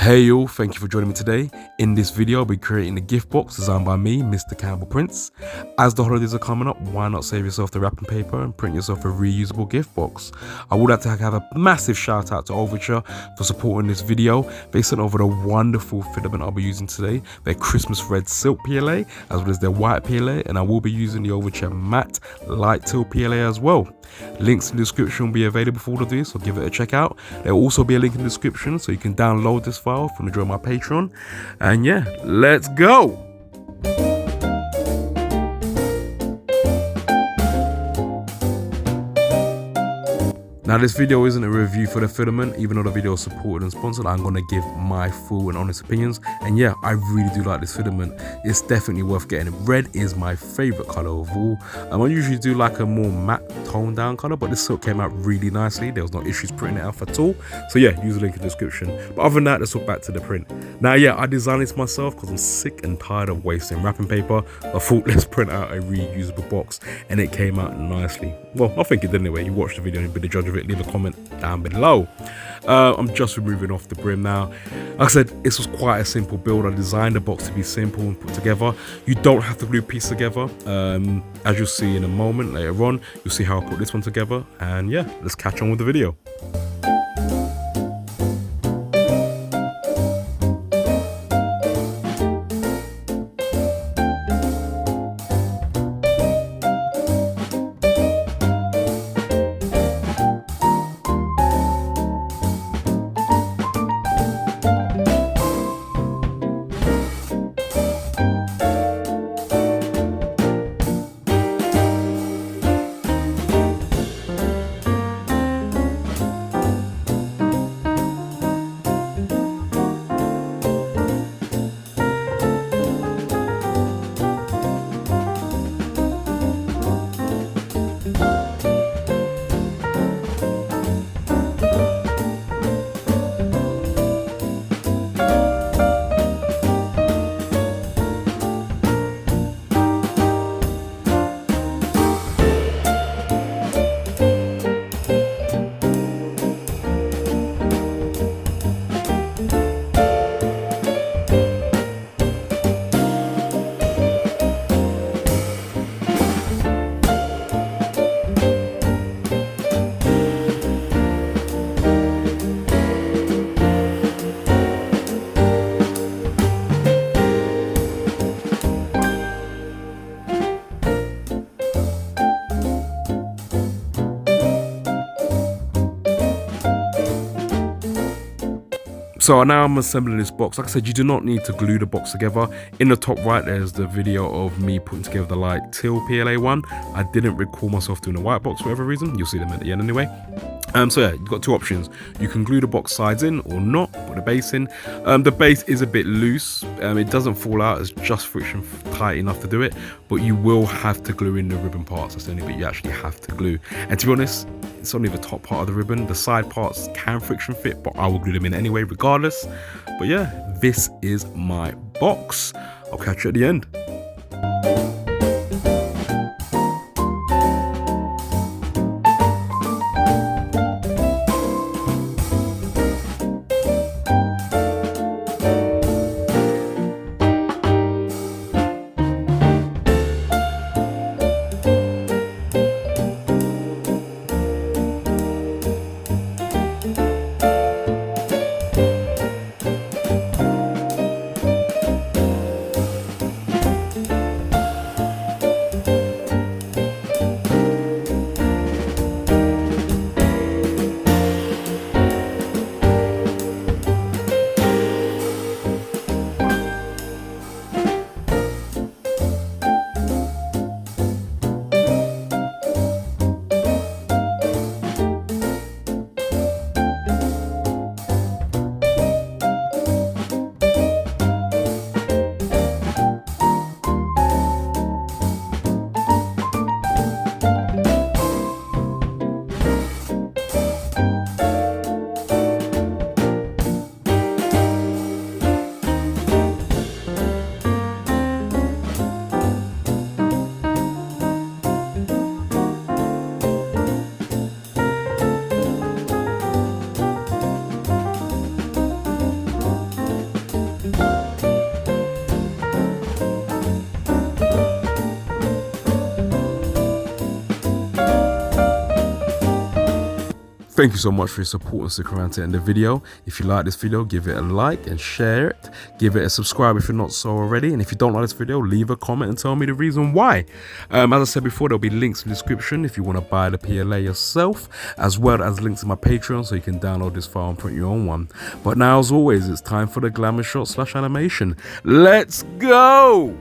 Hey y'all, thank you for joining me today. In this video, I'll be creating a gift box designed by me, Mr. Campbell Prints. As the holidays are coming up, why not save yourself the wrapping paper and print yourself a reusable gift box? I would like to have a massive shout out to Overture for supporting this video. They sent over the wonderful filament I'll be using today, their Christmas red silk PLA, as well as their white PLA, and I will be using the Overture matte light teal PLA as well. Links in the description will be available for all of this, so give it a check out. There will also be a link in the description so you can download this file from join my Patreon. And yeah, let's go. Now this video isn't a review for the filament, even though the video is supported and sponsored. I'm going to give my full and honest opinions, and yeah, I really do like this filament. It's definitely worth getting. Red is my favourite colour of all. I usually do like a more matte toned down colour, but this silk came out really nicely. There was no issues printing it out at all, so yeah, use the link in the description. But other than that, let's look back to the print. Now yeah, I designed this myself because I'm sick and tired of wasting wrapping paper. I thought let's print out a reusable box, and it came out nicely. Well, I think it did anyway. You watch the video and be the judge of it. Leave a comment down below. I'm just removing off the brim now. Like I said, this was quite a simple build. I designed the box to be simple and put together. You don't have to glue pieces together. As you'll see in a moment later on, you'll see how I put this one together. And yeah, let's catch on with the video. So now I'm assembling this box. Like I said, you do not need to glue the box together. In the top right, there's the video of me putting together the light teal PLA one. I didn't recall myself doing a white box for whatever reason. You'll see them at the end anyway. So yeah, you've got two options. You can glue the box sides in or not, put the base in. The base is a bit loose. It doesn't fall out, it's just friction tight enough to do it, but you will have to glue in the ribbon parts. That's the only bit you actually have to glue. And to be honest, it's only the top part of the ribbon. The side parts can friction fit, but I will glue them in anyway regardless. But yeah, this is my box. I'll catch you at the end. Thank you so much for your support and sticking around to end the video. If you like this video, give it a like and share it. Give it a subscribe if you're not so already. And if you don't like this video, leave a comment and tell me the reason why. As I said before, there'll be links in the description if you want to buy the PLA yourself, as well as links to my Patreon so you can download this file and print your own one. But now, as always, it's time for the Glamour shot / animation. Let's go!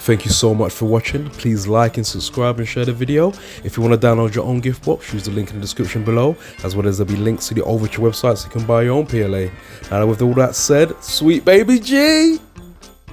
Thank you so much for watching. Please like and subscribe and share the video. If you want to download your own gift box, use the link in the description below, as well as there'll be links to the Overture website so you can buy your own PLA. Now with all that said, sweet baby G!